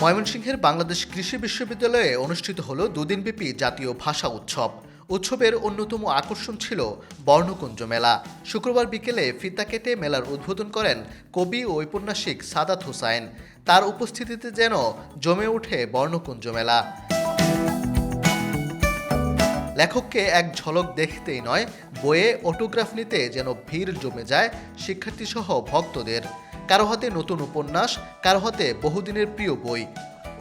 ময়মনসিংহের বাংলাদেশ কৃষি বিশ্ববিদ্যালয়ে অনুষ্ঠিত হলো দুদিনব্যাপী জাতীয় ভাষা উৎসব। উৎসবের অন্যতম আকর্ষণ ছিল বর্ণকুঞ্জ মেলা। শুক্রবার বিকেলে ফিতা কেটে মেলার উদ্বোধন করেন কবি ও ঔপন্যাসিক সাদাত হোসাইন। তার উপস্থিতিতে যেন জমে ওঠে বর্ণকুঞ্জ মেলা। লেখককে এক ঝলক দেখতেই নয়, বইয়ে অটোগ্রাফ নিতে যেন ভিড় জমে যায় শিক্ষার্থীসহ ভক্তদের। কারো হাতে নতুন উপন্যাস, কারো হাতে বহুদিনের প্রিয় বই।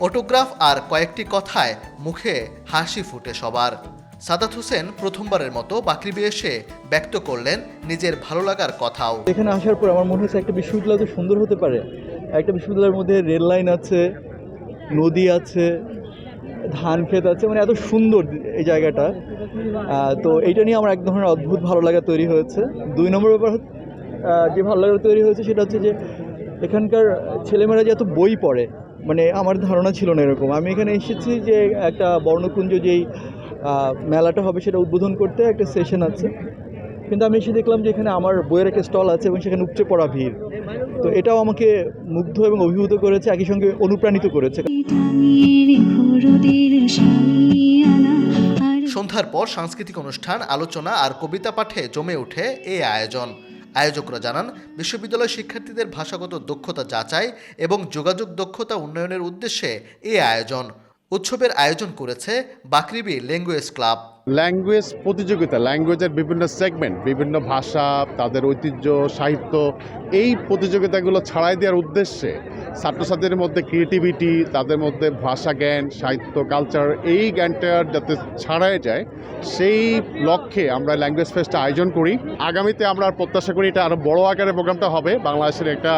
অটোগ্রাফ আর কয়েকটি কথায় মুখে হাসি ফুটে সবার। সাদাত হোসেন প্রথমবারের মতো বাকৃবি এসে ব্যক্ত করলেন নিজের ভালো লাগার কথাও। এখানে আসার পর আমার মনে হচ্ছে একটা বিশ্ববিদ্যালয় তো সুন্দর হতে পারে। একটা বিশ্ববিদ্যালয়ের মধ্যে রেল লাইন আছে, নদী আছে, ধান ক্ষেত আছে, মানে এত সুন্দর এই জায়গাটা। তো এইটা নিয়ে আমার এক ধরনের অদ্ভুত ভালো লাগা তৈরি হয়েছে। 2 নম্বর ব্যাপার যে ভালো লাগা তৈরি হয়েছে সেটা হচ্ছে যে এখানকার ছেলেমেয়েরা যে এত বই পড়ে, মানে আমার ধারণা ছিল না এরকম। আমি এখানে এসেছি যে একটা বর্ণকুঞ্জ যেই মেলাটা হবে সেটা উদ্বোধন করতে, একটা সেশন আছে, কিন্তু আমি এসে দেখলাম যে এখানে আমার বইয়ের একটা স্টল আছে এবং সেখানে উপচে পড়া ভিড়। তো এটাও আমাকে মুগ্ধ এবং অভিভূত করেছে, একই সঙ্গে অনুপ্রাণিত করেছে। সন্ধ্যার পর সাংস্কৃতিক অনুষ্ঠান, আলোচনা আর কবিতা পাঠে জমে ওঠে এই আয়োজন। আয়োজকরা জানান, বিশ্ববিদ্যালয় শিক্ষার্থীদের ভাষাগত দক্ষতা যাচাই এবং যোগাযোগ দক্ষতা উন্নয়নের উদ্দেশ্যে এই আয়োজন। উৎসবের আয়োজন করেছে বাকৃবি ল্যাঙ্গুয়েজ ক্লাব। ল্যাঙ্গুয়েজ প্রতিযোগিতা, ল্যাঙ্গুয়েজের বিভিন্ন সেগমেন্ট, বিভিন্ন ভাষা, তাদের ঐতিহ্য, সাহিত্য, এই প্রতিযোগিতাগুলো ছড়াই দেওয়ার উদ্দেশ্যে ছাত্রছাত্রীদের মধ্যে ক্রিয়েটিভিটি, তাদের মধ্যে ভাষা জ্ঞান, সাহিত্য, কালচার, এই জ্ঞানটা যাতে ছড়ায় যায়, সেই লক্ষ্যে আমরা ল্যাঙ্গুয়েজ ফেস্টটা আয়োজন করি। আগামীতে আমরা প্রত্যাশা করি এটা আরও বড় আকারে প্রোগ্রামটা হবে। বাংলাদেশের একটা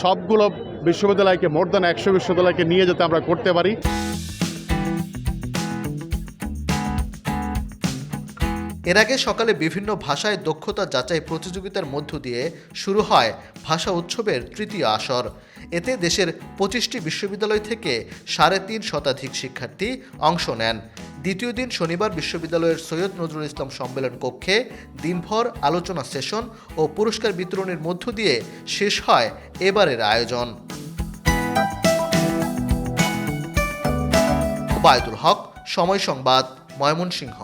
সবগুলো বিশ্ববিদ্যালয়কে, মোর দ্যান 100 বিশ্ববিদ্যালয়কে নিয়ে যাতে আমরা করতে পারি। এর আগে সকালে বিভিন্ন ভাষায় দক্ষতা যাচাই প্রতিযোগিতার মধ্য দিয়ে শুরু হয় ভাষা উৎসবের তৃতীয় আসর। এতে দেশের 25টি বিশ্ববিদ্যালয় থেকে 3.5 শতাধিক শিক্ষার্থী অংশ নেন। দ্বিতীয় দিন শনিবার বিশ্ববিদ্যালয়ের সৈয়দ নজরুল ইসলাম সম্মেলন কক্ষে দিনভর আলোচনা সেশন ও পুরস্কার বিতরণের মধ্য দিয়ে শেষ হয় এবারের আয়োজন। ওবায়দুল হক, সময় সংবাদ, ময়মনসিংহ।